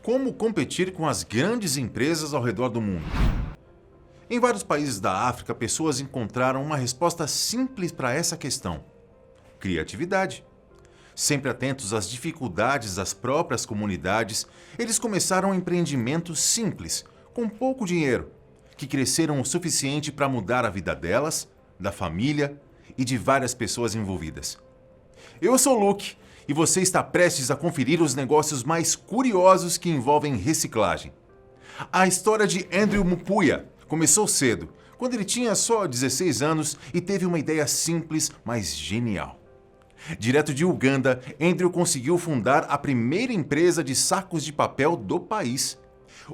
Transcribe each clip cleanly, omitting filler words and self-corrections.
Como competir com as grandes empresas ao redor do mundo? Em vários países da África, pessoas encontraram uma resposta simples para essa questão: criatividade. Sempre atentos às dificuldades das próprias comunidades, eles começaram empreendimentos simples, com pouco dinheiro, que cresceram o suficiente para mudar a vida delas, da família e de várias pessoas envolvidas. Eu sou o Luke e você está prestes a conferir os negócios mais curiosos que envolvem reciclagem. A história de Andrew Mupuya começou cedo, quando ele tinha só 16 anos e teve uma ideia simples, mas genial. Direto de Uganda, Andrew conseguiu fundar a primeira empresa de sacos de papel do país.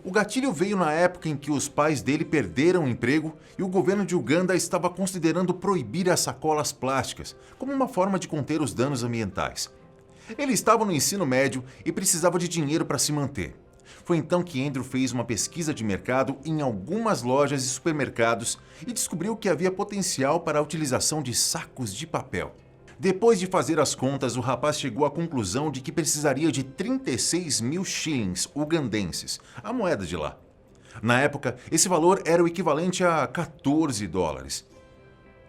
O gatilho veio na época em que os pais dele perderam o emprego e o governo de Uganda estava considerando proibir as sacolas plásticas como uma forma de conter os danos ambientais. Ele estava no ensino médio e precisava de dinheiro para se manter. Foi então que Andrew fez uma pesquisa de mercado em algumas lojas e supermercados e descobriu que havia potencial para a utilização de sacos de papel. Depois de fazer as contas, o rapaz chegou à conclusão de que precisaria de 36 mil shillings ugandenses, a moeda de lá. Na época, esse valor era o equivalente a 14 dólares.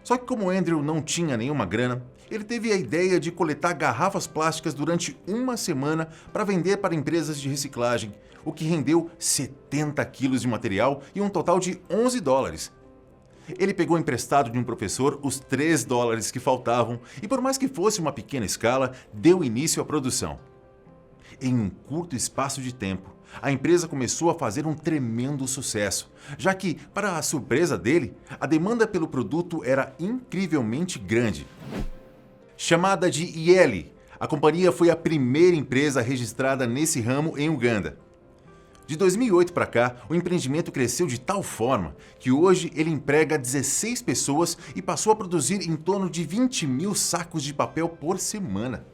Só que como Andrew não tinha nenhuma grana, ele teve a ideia de coletar garrafas plásticas durante uma semana para vender para empresas de reciclagem, o que rendeu 70 quilos de material e um total de 11 dólares. Ele pegou emprestado de um professor os 3 dólares que faltavam e, por mais que fosse uma pequena escala, deu início à produção. Em um curto espaço de tempo, a empresa começou a fazer um tremendo sucesso, já que, para a surpresa dele, a demanda pelo produto era incrivelmente grande. Chamada de Yeli, a companhia foi a primeira empresa registrada nesse ramo em Uganda. De 2008 para cá, o empreendimento cresceu de tal forma que hoje ele emprega 16 pessoas e passou a produzir em torno de 20 mil sacos de papel por semana.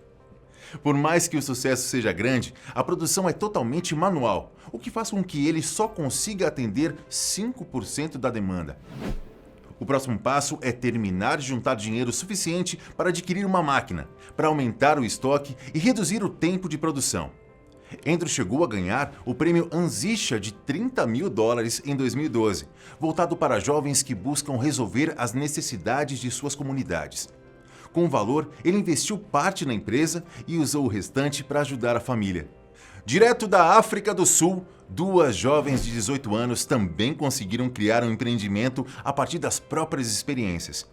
Por mais que o sucesso seja grande, a produção é totalmente manual, o que faz com que ele só consiga atender 5% da demanda. O próximo passo é terminar de juntar dinheiro suficiente para adquirir uma máquina, para aumentar o estoque e reduzir o tempo de produção. Andrew chegou a ganhar o prêmio Anzisha de 30 mil dólares em 2012, voltado para jovens que buscam resolver as necessidades de suas comunidades. Com o valor, ele investiu parte na empresa e usou o restante para ajudar a família. Direto da África do Sul, 2 jovens de 18 anos também conseguiram criar um empreendimento a partir das próprias experiências.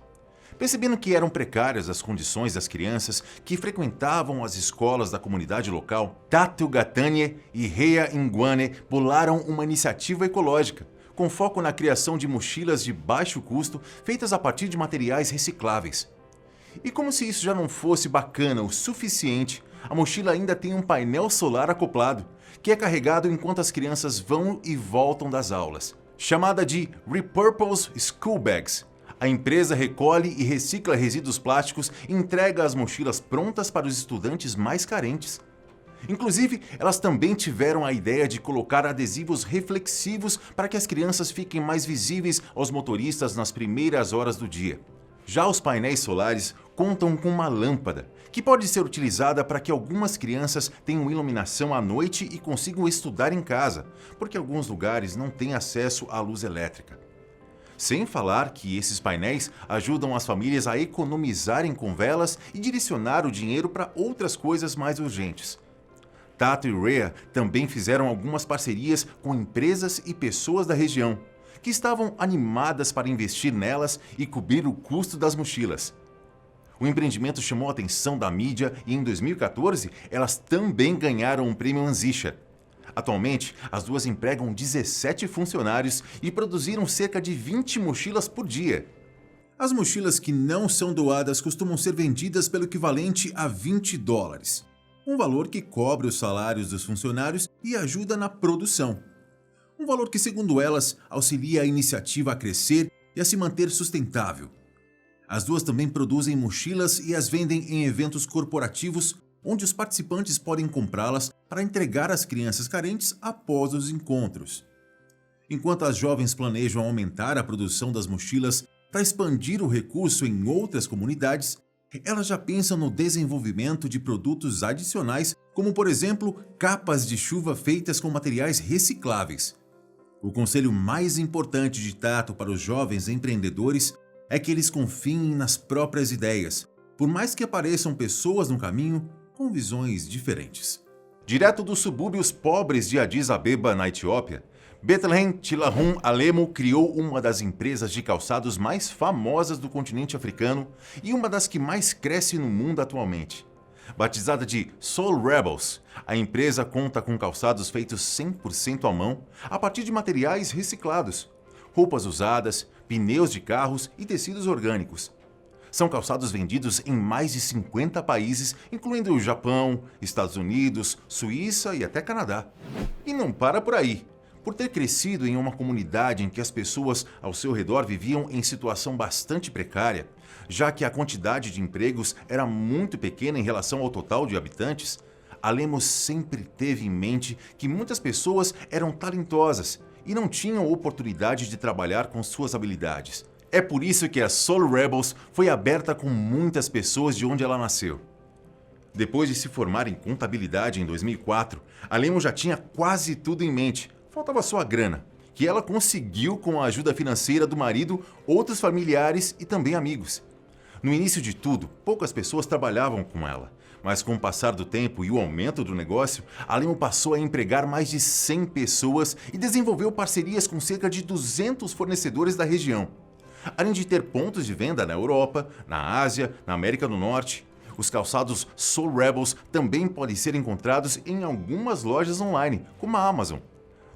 Percebendo que eram precárias as condições das crianças que frequentavam as escolas da comunidade local, Tatu Gatanye e Rea Ngwane bolaram uma iniciativa ecológica, com foco na criação de mochilas de baixo custo feitas a partir de materiais recicláveis. E como se isso já não fosse bacana o suficiente, a mochila ainda tem um painel solar acoplado, que é carregado enquanto as crianças vão e voltam das aulas. Chamada de Repurpose School Bags, a empresa recolhe e recicla resíduos plásticos e entrega as mochilas prontas para os estudantes mais carentes. Inclusive, elas também tiveram a ideia de colocar adesivos reflexivos para que as crianças fiquem mais visíveis aos motoristas nas primeiras horas do dia. Já os painéis solares contam com uma lâmpada, que pode ser utilizada para que algumas crianças tenham iluminação à noite e consigam estudar em casa, porque alguns lugares não têm acesso à luz elétrica. Sem falar que esses painéis ajudam as famílias a economizarem com velas e direcionar o dinheiro para outras coisas mais urgentes. Tato e Rea também fizeram algumas parcerias com empresas e pessoas da região, que estavam animadas para investir nelas e cobrir o custo das mochilas. O empreendimento chamou a atenção da mídia e em 2014 elas também ganharam um prêmio Anzisha. Atualmente, as duas empregam 17 funcionários e produziram cerca de 20 mochilas por dia. As mochilas que não são doadas costumam ser vendidas pelo equivalente a 20 dólares, um valor que cobre os salários dos funcionários e ajuda na produção. Um valor que, segundo elas, auxilia a iniciativa a crescer e a se manter sustentável. As duas também produzem mochilas e as vendem em eventos corporativos, onde os participantes podem comprá-las para entregar às crianças carentes após os encontros. Enquanto as jovens planejam aumentar a produção das mochilas para expandir o recurso em outras comunidades, Elas já pensam no desenvolvimento de produtos adicionais, como por exemplo, capas de chuva feitas com materiais recicláveis. O conselho mais importante de Tato para os jovens empreendedores é que eles confiem nas próprias ideias, por mais que apareçam pessoas no caminho com visões diferentes. Direto dos subúrbios pobres de Addis Abeba, na Etiópia, Bethlehem Tilahun Alemo criou uma das empresas de calçados mais famosas do continente africano e uma das que mais cresce no mundo atualmente. Batizada de Soul Rebels, a empresa conta com calçados feitos 100% à mão, a partir de materiais reciclados, roupas usadas, pneus de carros e tecidos orgânicos. São calçados vendidos em mais de 50 países, incluindo o Japão, Estados Unidos, Suíça e até Canadá. E não para por aí. Por ter crescido em uma comunidade em que as pessoas ao seu redor viviam em situação bastante precária, já que a quantidade de empregos era muito pequena em relação ao total de habitantes, Alemo sempre teve em mente que muitas pessoas eram talentosas e não tinham oportunidade de trabalhar com suas habilidades. É por isso que a Soul Rebels foi aberta com muitas pessoas de onde ela nasceu. Depois de se formar em contabilidade em 2004, Alemo já tinha quase tudo em mente. Faltava só a grana, que ela conseguiu com a ajuda financeira do marido, outros familiares e também amigos. No início de tudo, poucas pessoas trabalhavam com ela, mas com o passar do tempo e o aumento do negócio, Alemo passou a empregar mais de 100 pessoas e desenvolveu parcerias com cerca de 200 fornecedores da região. Além de ter pontos de venda na Europa, na Ásia, na América do Norte, os calçados Soul Rebels também podem ser encontrados em algumas lojas online, como a Amazon.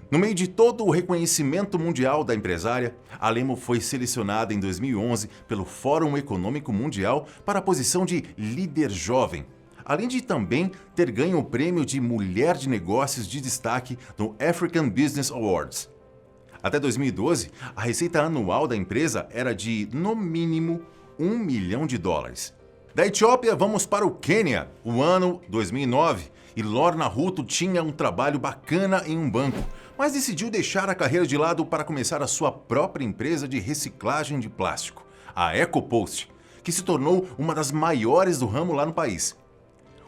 No meio de todo o reconhecimento mundial da empresária, Alemo foi selecionada em 2011 pelo Fórum Econômico Mundial para a posição de líder jovem, além de também ter ganho o prêmio de Mulher de Negócios de Destaque no African Business Awards. Até 2012, a receita anual da empresa era de, no mínimo, $1 milhão. Da Etiópia, vamos para o Quênia, o ano 2009, e Lorna Ruto tinha um trabalho bacana em um banco, mas decidiu deixar a carreira de lado para começar a sua própria empresa de reciclagem de plástico, a EcoPost, que se tornou uma das maiores do ramo lá no país.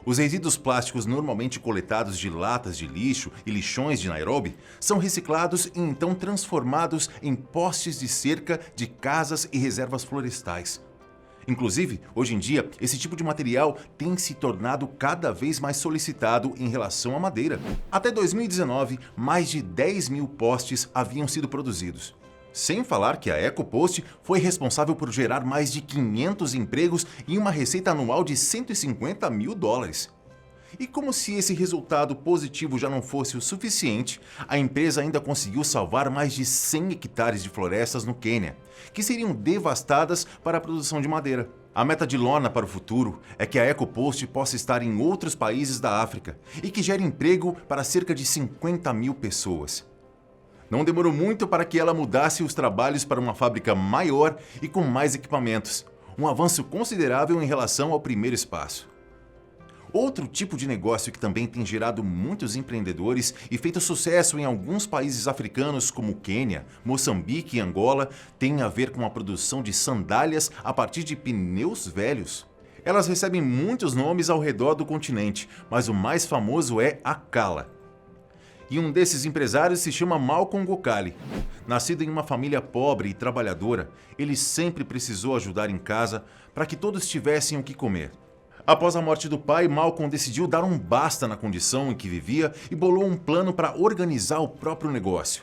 Os resíduos plásticos normalmente coletados de latas de lixo e lixões de Nairobi são reciclados e então transformados em postes de cerca de casas e reservas florestais. Inclusive, hoje em dia, esse tipo de material tem se tornado cada vez mais solicitado em relação à madeira. Até 2019, mais de 10 mil postes haviam sido produzidos. Sem falar que a EcoPost foi responsável por gerar mais de 500 empregos e uma receita anual de $150 mil. E como se esse resultado positivo já não fosse o suficiente, a empresa ainda conseguiu salvar mais de 100 hectares de florestas no Quênia, que seriam devastadas para a produção de madeira. A meta de Lorna para o futuro é que a EcoPost possa estar em outros países da África e que gere emprego para cerca de 50 mil pessoas. Não demorou muito para que ela mudasse os trabalhos para uma fábrica maior e com mais equipamentos, um avanço considerável em relação ao primeiro espaço. Outro tipo de negócio que também tem gerado muitos empreendedores e feito sucesso em alguns países africanos como Quênia, Moçambique e Angola tem a ver com a produção de sandálias a partir de pneus velhos. Elas recebem muitos nomes ao redor do continente, mas o mais famoso é a Kala. E um desses empresários se chama Malcolm Gokali. Nascido em uma família pobre e trabalhadora, ele sempre precisou ajudar em casa para que todos tivessem o que comer. Após a morte do pai, Malcolm decidiu dar um basta na condição em que vivia e bolou um plano para organizar o próprio negócio.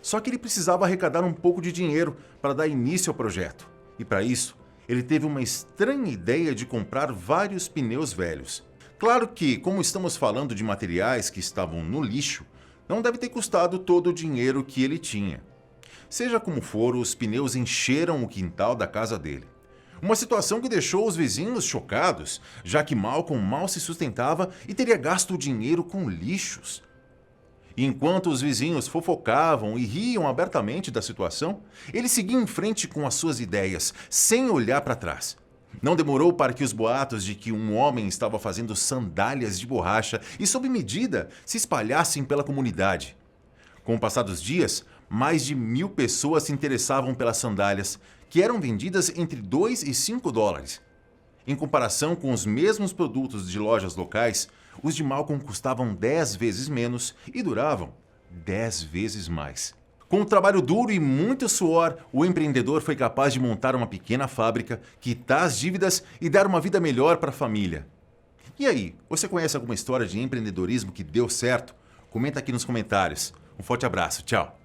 Só que ele precisava arrecadar um pouco de dinheiro para dar início ao projeto. E para isso, ele teve uma estranha ideia de comprar vários pneus velhos. Claro que, como estamos falando de materiais que estavam no lixo, não deve ter custado todo o dinheiro que ele tinha. Seja como for, os pneus encheram o quintal da casa dele. Uma situação que deixou os vizinhos chocados, já que Malcolm mal se sustentava e teria gasto o dinheiro com lixos. E enquanto os vizinhos fofocavam e riam abertamente da situação, ele seguia em frente com as suas ideias, sem olhar para trás. Não demorou para que os boatos de que um homem estava fazendo sandálias de borracha e sob medida se espalhassem pela comunidade. Com o passar dos dias, mais de 1.000 pessoas se interessavam pelas sandálias, que eram vendidas entre $2 e $5. Em comparação com os mesmos produtos de lojas locais, os de Malcolm custavam 10 vezes menos e duravam 10 vezes mais. Com um trabalho duro e muito suor, o empreendedor foi capaz de montar uma pequena fábrica, quitar as dívidas e dar uma vida melhor para a família. E aí, você conhece alguma história de empreendedorismo que deu certo? Comenta aqui nos comentários. Um forte abraço, tchau!